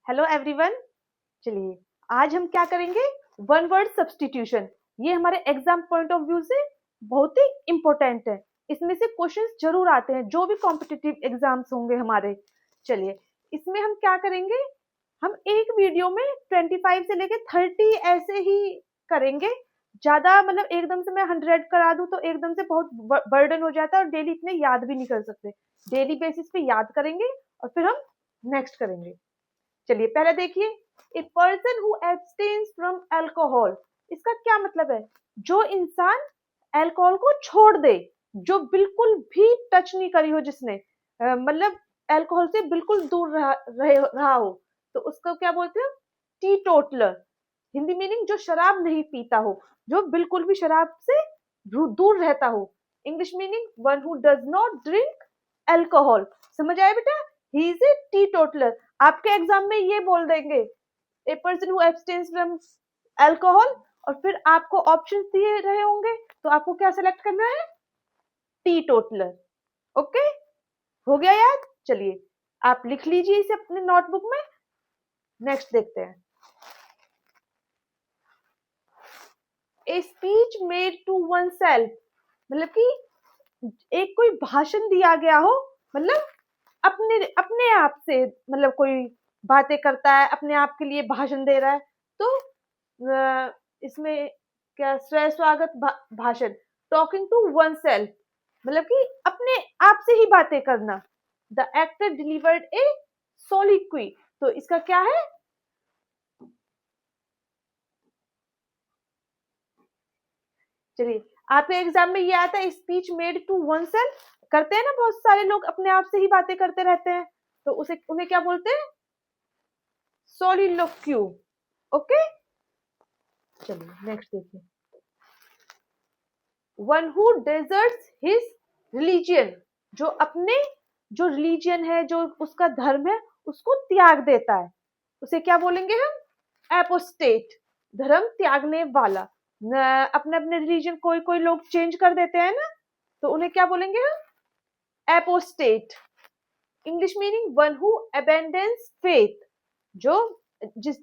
Hello everyone. चलिए आज हम क्या करेंगे, वन वर्ड सब्स्टिट्यूशन। ये हमारे एग्जाम पॉइंट ऑफ व्यू से बहुत ही इंपॉर्टेंट है। इसमें से क्वेश्चंस जरूर आते हैं जो भी कॉम्पिटिटिव एग्जाम्स होंगे हमारे। चलिए इसमें हम क्या करेंगे, हम एक वीडियो में 25 से लेके 30 ऐसे ही करेंगे। ज्यादा मतलब एकदम से मैं 100 करा दूं तो एकदम से बहुत बर्डन हो जाता है और डेली इतने याद भी नहीं कर सकते। डेली बेसिस पे याद करेंगे और फिर हम नेक्स्ट करेंगे। चलिए पहले देखिए, a person who abstains from alcohol. इसका क्या मतलब है? जो इंसान अल्कोहल को छोड़ दे, जो बिल्कुल भी टच नहीं करी हो, जिसने मतलब अल्कोहल से बिल्कुल दूर रहा हो, तो उसको क्या बोलते हैं? T toddler. हिंदी मीनिंग जो शराब नहीं पीता हो, जो बिल्कुल भी शराब से दूर रहता हो। English meaning one who does not drink alcohol. समझ आया बेटा? ही इज ए टी टोटलर। आपके एग्जाम में ये बोल देंगे, ए person who abstains from alcohol, और फिर आपको ऑप्शन दिए रहे होंगे तो आपको क्या सेलेक्ट करना है? T toddler. ओके, हो गया याद? चलिए आप लिख लीजिए इसे अपने नोटबुक में। नेक्स्ट देखते हैं, a speech made to oneself. मतलब कि एक कोई भाषण दिया गया हो, मतलब अपने अपने आप से, मतलब कोई बातें करता है, अपने आप के लिए भाषण दे रहा है, तो इसमें क्या स्वय स्वागत भाषण, टॉकिंग टू वन सेल्फ, मतलब कि अपने आप से ही बातें करना। द एक्टर डिलीवर्ड ए सोलिक्वी, तो इसका क्या है? चलिए आपके एग्जाम में ये आता है, speech made to oneself. करते हैं ना बहुत सारे लोग, अपने आप से ही बातें करते रहते हैं, तो उसे उन्हें क्या बोलते हैं? सोलिलोक्यू। ओके, चलिए नेक्स्ट देखिए, one who deserts his religion. जो अपने जो रिलीजियन है, जो उसका धर्म है, उसको त्याग देता है, उसे क्या बोलेंगे हम? एपोस्टेट। धर्म त्यागने वाला। अपने अपने रिलीजन कोई कोई लोग चेंज कर देते हैं ना, तो उन्हें क्या बोलेंगे हम? Apostate. English meaning one who abandons faith. जो जिस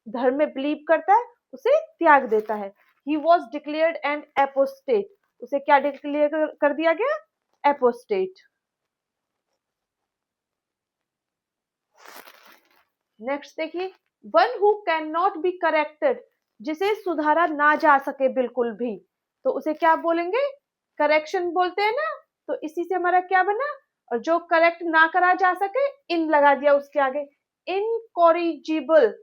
धर्म में बिलीव करता है उसे त्याग देता है। He was declared and apostate. उसे क्या डिक्लेयर कर दिया गया? एपोस्टेट। नेक्स्ट देखिए, one who can not be corrected. जिसे सुधारा ना जा सके बिल्कुल भी, तो उसे क्या बोलेंगे? करेक्शन बोलते हैं ना। तो इसी से हमारा क्या बना? और जो करेक्ट ना करा जा सके, इन लगा दिया उसके आगे, इनकॉरिजिबल।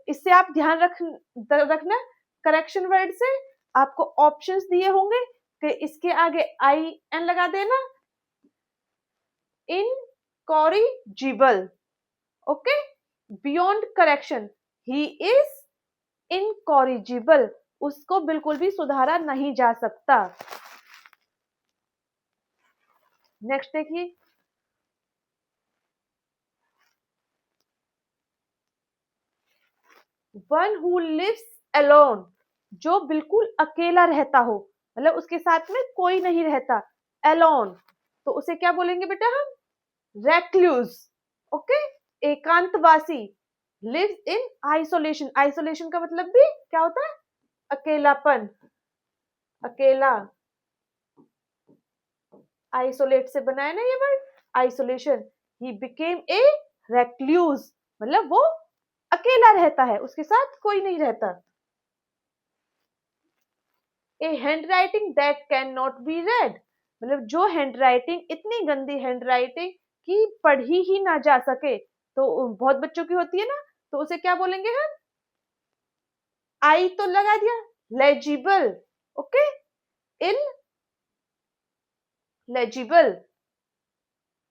इससे आप ध्यान रखना, करेक्शन वर्ड से आपको ऑप्शंस दिए होंगे कि इसके आगे आई एन लगा देना, incorrigible. Okay, beyond correction, he is incorrigible. उसको बिल्कुल भी सुधारा नहीं जा सकता। नेक्स्ट देखिए, वन हु लिव्स अलोन। जो बिल्कुल अकेला रहता हो, मतलब उसके साथ में कोई नहीं रहता, अलोन, तो उसे क्या बोलेंगे बेटा हम? रेक्लूज। ओके, एकांतवासी। Lives in isolation. आइसोलेशन का मतलब भी क्या होता है? अकेलापन, अकेला। आइसोलेट से बना है ना ये word, isolation. He became a recluse, मतलब वो अकेला रहता है, उसके साथ कोई नहीं रहता। A handwriting that can not be read. मतलब जो हैंड राइटिंग, इतनी गंदी हैंड राइटिंग कि पढ़ी ही ना जा सके, तो बहुत बच्चों की होती है ना, तो उसे क्या बोलेंगे हम? आई तो लगा दिया, legible. Okay, in legible.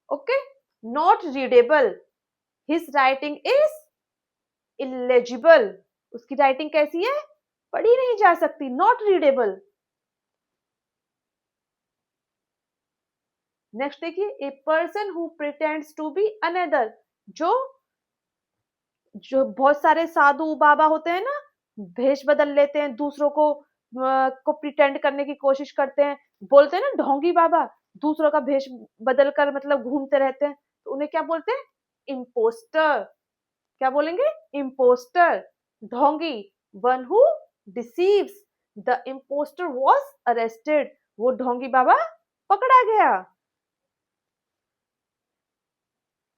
Okay, not readable. His writing is illegible. उसकी राइटिंग कैसी है? पढ़ी नहीं जा सकती, नॉट रीडेबल। नेक्स्ट देखिए, a person who pretends to be another. जो जो बहुत सारे साधु बाबा होते हैं ना, भेष बदल लेते हैं, दूसरों को प्रिटेंड करने की कोशिश करते हैं, बोलते हैं ना ढोंगी बाबा, दूसरों का भेष बदल कर मतलब घूमते रहते हैं, तो उन्हें क्या बोलते हैं? इम्पोस्टर। क्या बोलेंगे? इम्पोस्टर, ढोंगी, one who deceives. The impostor was arrested, वो ढोंगी बाबा पकड़ा गया।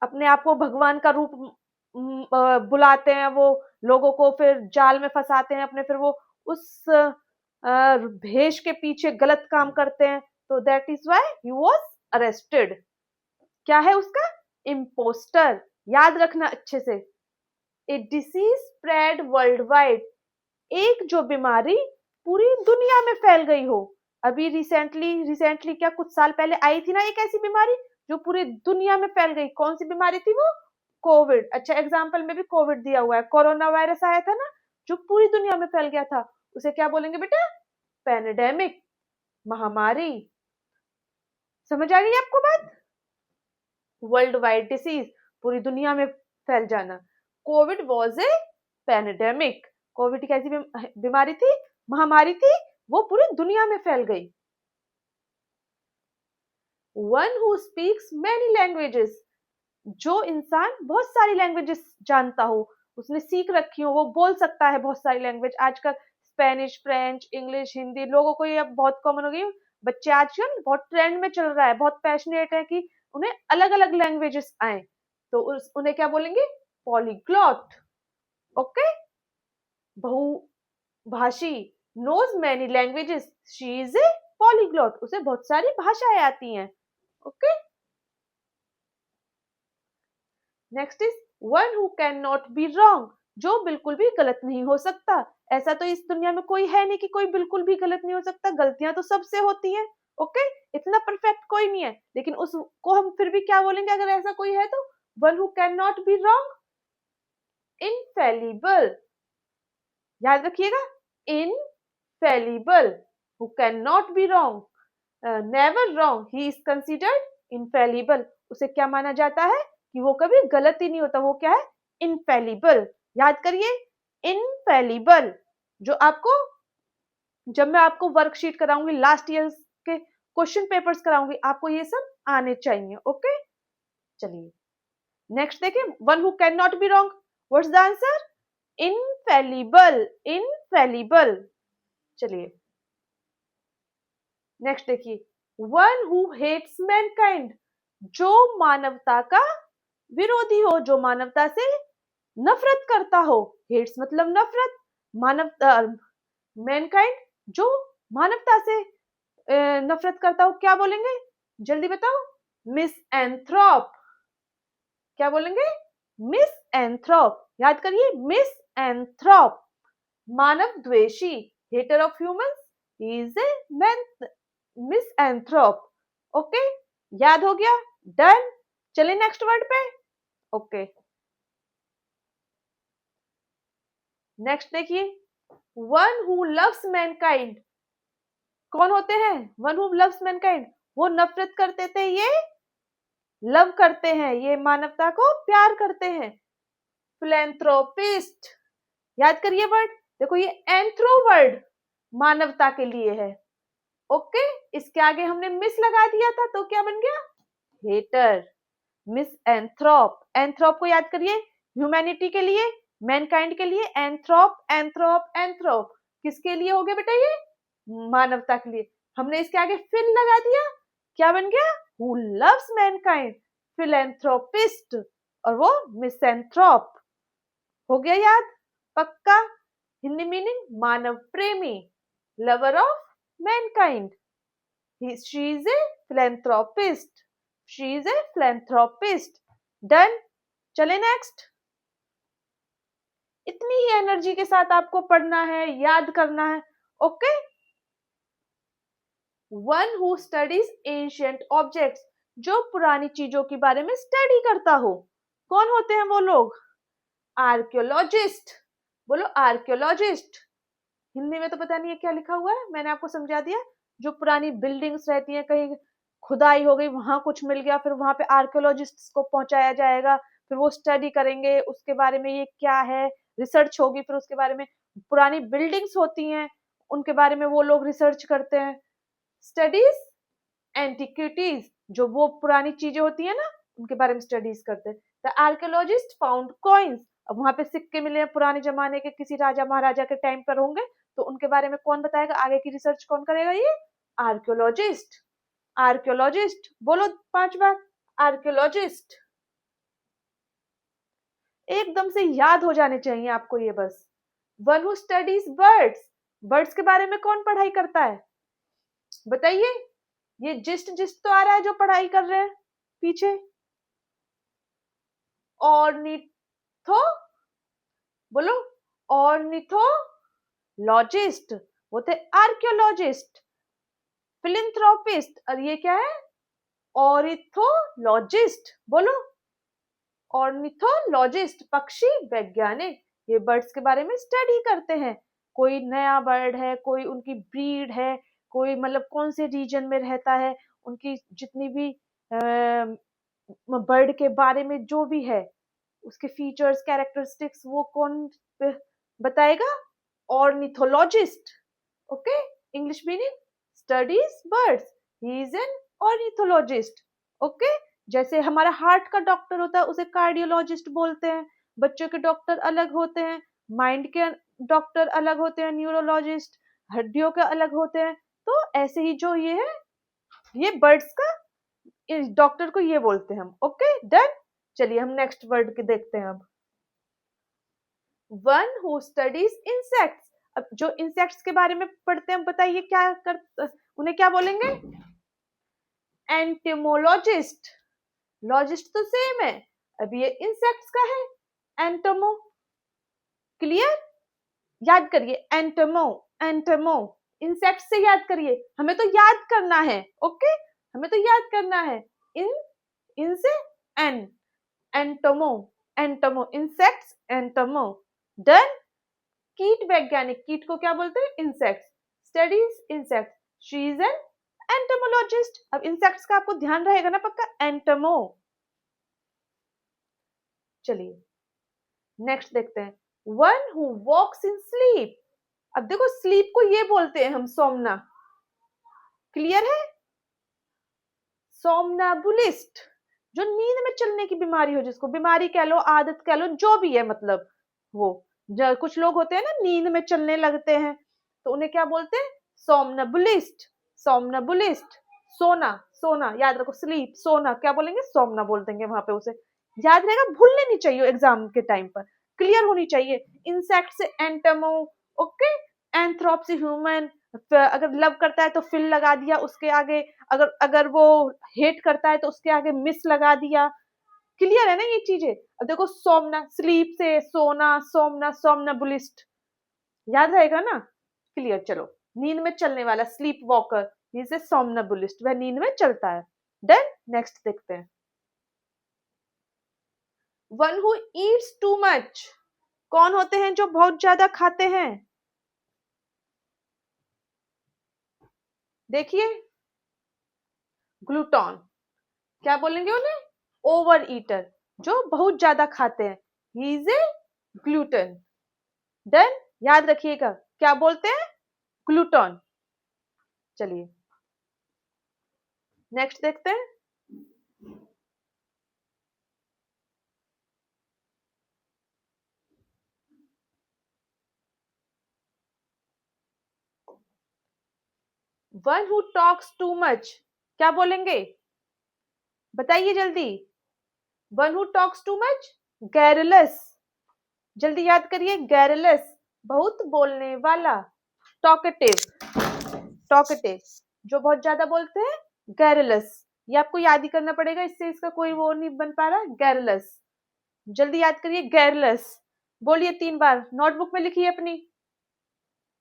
अपने आप को भगवान का रूप बुलाते हैं, वो लोगों को फिर जाल में फंसाते हैं अपने, फिर वो उस भेष के पीछे गलत काम करते हैं, तो that is why he was arrested. क्या है उसका? इम्पोस्टर। याद रखना अच्छे से। ए डिसीज स्प्रेड वर्ल्ड वाइड, एक जो बीमारी पूरी दुनिया में फैल गई हो। अभी रिसेंटली क्या कुछ साल पहले आई थी ना एक ऐसी बीमारी जो पूरी दुनिया में फैल गई। कौन सी बीमारी थी वो? कोविड। अच्छा, एग्जाम्पल में भी कोविड दिया हुआ है। कोरोना वायरस आया था ना, जो पूरी दुनिया में फैल गया था, उसे क्या बोलेंगे बेटा? पैंडेमिक, महामारी। समझ आ गई आपको बात? वर्ल्ड वाइड डिसीज, पूरी दुनिया में फैल जाना। Covid was a pandemic. Covid कैसी बीमारी थी? महामारी थी, वो पूरी दुनिया में फैल गई। One who speaks many languages, जो इंसान बहुत सारी लैंग्वेजेस जानता हो, उसने सीख रखी हो, वो बोल सकता है बहुत सारी लैंग्वेज। आजकल स्पेनिश, फ्रेंच, इंग्लिश, हिंदी, लोगों को ये अब बहुत कॉमन हो गई। बच्चे आजकल बहुत ट्रेंड में चल रहा है, बहुत पैशनेट है कि उन्हें अलग अलग लैंग्वेजेस आए, तो उन्हें क्या बोलेंगे? पॉलीग्लॉट। ओके, बहुभाषी, knows many languages, she is a polyglot, उसे बहुत सारी भाषाएं आती हैं। Okay, next is one who can not be wrong, जो बिल्कुल भी गलत नहीं हो सकता। ऐसा तो इस दुनिया में कोई है नहीं कि कोई बिल्कुल भी गलत नहीं हो सकता, गलतियां तो सबसे होती हैं। ओके, इतना परफेक्ट कोई नहीं है, लेकिन उसको हम फिर भी क्या बोलेंगे अगर ऐसा कोई है तो? One who can not be wrong, infallible. याद रखिएगा, infallible, who can not be wrong, never wrong, he is considered infallible. उसे क्या माना जाता है? कि वो कभी गलत ही नहीं होता। वो क्या है? इनफेलिबल। याद करिए, इनफेलिबल। जो आपको, जब मैं आपको वर्कशीट कराऊंगी, लास्ट ईयर के क्वेश्चन पेपर्स कराऊंगी, आपको ये सब आने चाहिए। ओके, चलिए नेक्स्ट देखिए, one who can not be wrong, what's the answer? Infallible, infallible. चलिए नेक्स्ट देखिए, वन हु हेट्स मैनकाइंड, जो मानवता का विरोधी हो, जो मानवता से नफरत करता हो। हेट्स मतलब नफरत, मानवता, मैनकाइंड जो मानवता से नफरत करता हो, क्या बोलेंगे? जल्दी बताओ। मिसएंथ्रोप। क्या बोलेंगे? मिसएंथ्रोप। याद करिए, मिसएंथ्रोप, मानव द्वेषी, hater of humans, he is a misanthrope. Okay, याद हो गया? डन। चलिए नेक्स्ट वर्ड पे। ओके, नेक्स्ट देखिए, वन हु लव्स मैनकाइंड, कौन होते हैं? वन हु लव्स मैनकाइंड, वो नफरत करते थे, ये लव करते हैं, ये मानवता को प्यार करते हैं। फिलैंथ्रोपिस्ट। याद करिए वर्ड, देखो ये एंथ्रो वर्ड मानवता के लिए है। ओके, इसके आगे हमने मिस लगा दिया था, तो क्या बन गया? हेटर। मिस एंथ्रोप, एंथ्रोप को याद करिए, ह्यूमैनिटी के लिए, मैनकाइंड के लिए। एंथ्रोप, एंथ्रोप, एंथ्रोप, किसके लिए हो गया बेटा? ये मानवता के लिए। हमने इसके आगे फिल लगा दिया, क्या बन गया? हु लव्स मैनकाइंड, फिलैंथ्रोपिस्ट, और वो मिसएंथ्रोप। हो गया याद? पक्का? हिंदी मीनिंग मानव प्रेमी, lover of Mankind. She is A philanthropist, she is A philanthropist. Done. चले नेक्स्ट। इतनी ही एनर्जी के साथ आपको पढ़ना है, याद करना है। Okay, one who studies ancient objects, जो पुरानी चीजों के बारे में स्टडी करता हो। कौन होते हैं वो लोग? आर्कियोलॉजिस्ट। बोलो आर्कियोलॉजिस्ट। हिंदी में तो पता नहीं है क्या लिखा हुआ है, मैंने आपको समझा दिया। जो पुरानी बिल्डिंग्स रहती हैं, कहीं खुदाई हो गई, वहां कुछ मिल गया, फिर वहां पे आर्कियोलॉजिस्ट को पहुंचाया जाएगा, फिर वो स्टडी करेंगे उसके बारे में, ये क्या है, रिसर्च होगी, फिर उसके बारे में। पुरानी बिल्डिंग्स होती हैं, उनके बारे में वो लोग रिसर्च करते हैं। स्टडीज एंटिक्विटीज, जो वो पुरानी चीजें होती है ना, उनके बारे में स्टडीज करते हैं। द आर्कियोलॉजिस्ट फाउंड कॉइन्स, अब वहां पे सिक्के मिले हैं पुराने जमाने के, किसी राजा महाराजा के टाइम पर होंगे, तो उनके बारे में कौन बताएगा, आगे की रिसर्च कौन करेगा, ये आर्कियोलॉजिस्ट। आर्कियोलॉजिस्ट बोलो 5 बार, आर्कियोलॉजिस्ट। एकदम से याद हो जाने चाहिए आपको ये बस। One who studies birds, birds के बारे में कौन पढ़ाई करता है बताइए। ये जिस्ट जिस्ट तो आ रहा है जो पढ़ाई कर रहे हैं पीछे। ऑर्निथो बोलो, ऑर्निथोलॉजिस्ट, वो थे आर्कियोलॉजिस्ट। फिलिंथ्रोपिस्ट, और ये क्या है, ऑर्निथोलॉजिस्ट बोलो, ऑर्निथोलॉजिस्ट पक्षी वैज्ञानिक। ये बर्ड्स के बारे में स्टडी करते हैं, कोई नया बर्ड है, कोई उनकी ब्रीड है, कोई मतलब कौन से रीजन में रहता है, उनकी जितनी भी बर्ड के बारे में जो भी है, उसके फीचर्स कैरेक्टरिस्टिक्स, वो कौन बताएगा, ornithologist. Okay, English meaning studies birds, he is an ornithologist. Okay, जैसे हमारा हार्ट का डॉक्टर होता है उसे कार्डियोलॉजिस्ट बोलते हैं, बच्चों के डॉक्टर अलग होते हैं, माइंड के डॉक्टर अलग होते हैं न्यूरोलॉजिस्ट, हड्डियों के अलग होते हैं। तो ऐसे ही जो ये है, ये बर्ड्स का डॉक्टर को ये बोलते हैं हम। ओके डन, चलिए हम नेक्स्ट वर्ड के देखते हैं अब। वन हु स्टडीज इंसेक्ट्स, अब जो इंसेक्ट्स के बारे में पढ़ते हैं बताइए क्या कर, उन्हें क्या बोलेंगे, एंटोमोलॉजिस्ट। लॉजिस्ट तो सेम है, अब ये इंसेक्ट्स का है, एंटोमो। क्लियर, याद करिए एंटोमो, एंटोमो इंसेक्ट से याद करिए, हमें तो याद करना है। ओके, हमें तो याद करना है, इन से an, entomo, entomo insects, entomo. Done. कीट वैज्ञानिक, कीट को क्या बोलते हैं, insects. Studies insects, she is an entomologist. अब इंसेक्ट्स का आपको ध्यान रहेगा ना पक्का, एंटोमो। चलिए नेक्स्ट देखते हैं, one who walks in sleep. अब देखो स्लीप को ये बोलते हैं हम सोमना। क्लियर है, सोमनाबुलिस्ट, जो नींद में चलने की बीमारी हो, जिसको बीमारी कह लो, आदत कह लो, जो भी है, मतलब वो कुछ लोग होते हैं ना नींद में चलने लगते हैं, तो उन्हें क्या बोलते हैं, सोमनाबुलिस्ट। सोमनाबुलिस्ट, सोना, सोना याद रखो, स्लीप सोना क्या बोलेंगे, सोमना बोल देंगे वहां पे, उसे याद रहेगा, भूलने नहीं चाहिए एग्जाम के टाइम पर, क्लियर होनी चाहिए। इंसेक्ट से एंटमो, ओके, एंथ्रोप से ह्यूमन, अगर लव करता है तो फिल लगा दिया उसके आगे, अगर अगर वो हेट करता है तो उसके आगे मिस लगा दिया। क्लियर है ना ये चीजें। अब देखो सोमना, स्लीप से सोना, सोमना, सोमनाबुलिस्ट, याद रहेगा ना। क्लियर, चलो नींद में चलने वाला स्लीप वॉकर, इसे सोमनाबुलिस्ट, वह नींद में चलता है। देन नेक्स्ट देखते हैं, one who Yeats too much, कौन होते हैं जो बहुत ज्यादा खाते हैं, देखिए ग्लूटॉन, क्या बोलेंगे उन्हें, ओवर ईटर, जो बहुत ज्यादा खाते हैं, he is a glutton. Then याद रखिएगा क्या बोलते हैं, ग्लूटॉन। चलिए नेक्स्ट देखते हैं, one who talks too much, क्या बोलेंगे बताइए जल्दी, one who talks too much, garrulous. जल्दी याद करिए, गैरलस बहुत बोलने वाला, टॉकेटिव, टॉकेटिव जो बहुत ज्यादा बोलते हैं, गैरलस। ये आपको याद ही करना पड़ेगा, इससे इसका कोई वो नहीं बन पा रहा, गैरलस। जल्दी याद करिए, गैरलस बोलिए 3 बार, नोटबुक में लिखिए अपनी,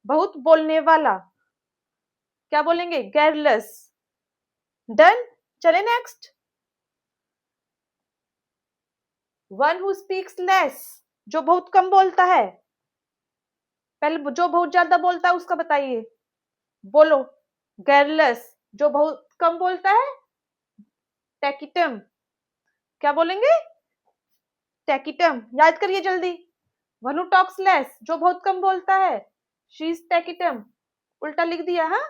बहुत बोलने वाला, क्या बोलेंगे, गैरलस। डन, चले next, one who speaks less, जो बहुत कम बोलता है। पहले जो बहुत ज्यादा बोलता है उसका बताइए, बोलो, गैरलस, जो बहुत कम बोलता है, टैकिटम, क्या बोलेंगे, टैकिटम, याद करिए जल्दी। वन हु टॉक्स लेस, जो बहुत कम बोलता है, शी इज टैकिटम, उल्टा लिख दिया, हाँ,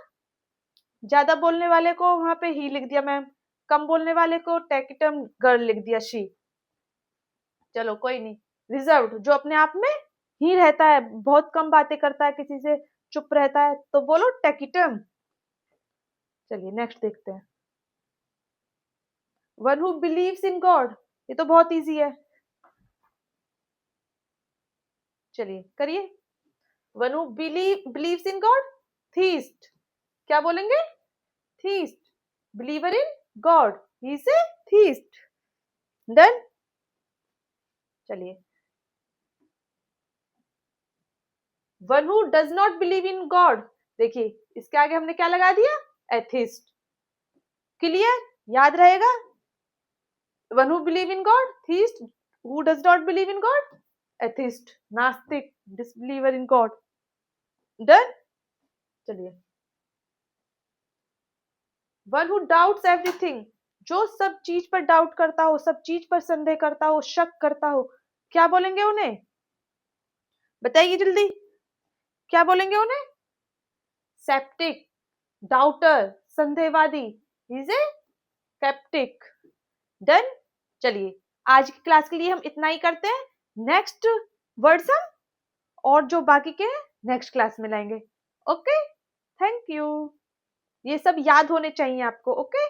ज्यादा बोलने वाले को वहां पे ही लिख दिया मैम, कम बोलने वाले को टैकिटम गर्ल लिख दिया, शी। चलो कोई नहीं, रिजर्व्ड, जो अपने आप में ही रहता है, बहुत कम बातें करता है, किसी से चुप रहता है, तो बोलो टेकिटम। चलिए नेक्स्ट देखते हैं। One who believes in God, ये तो बहुत इजी है, चलिए करिए। One who believes in God, theist. क्या बोलेंगे? Theist. Believer in God, he is a theist. Done. चलिए, one who does not believe in God, देखिए इसके आगे हमने क्या लगा दिया? एथिस्ट। क्लियर? याद रहेगा। One who believe in God, theist. Who does not believe in God, atheist, नास्तिक, डिसबिलीवर इन गॉड। डन। चलिए, वन हु डाउट्स एवरीथिंग, जो सब चीज पर डाउट करता हो, सब चीज पर संदेह करता हो, शक करता हो, क्या बोलेंगे उन्हें? बताइए जल्दी, क्या बोलेंगे उन्हें? सेप्टिक, डाउटर, संदेहवादी, इज ए स्केप्टिक। डन। चलिए, आज की क्लास के लिए हम इतना ही करते हैं। नेक्स्ट वर्ड्स हम और जो बाकी के हैं नेक्स्ट क्लास में लाएंगे। Okay, thank you. ये सब याद होने चाहिए आपको। ओके।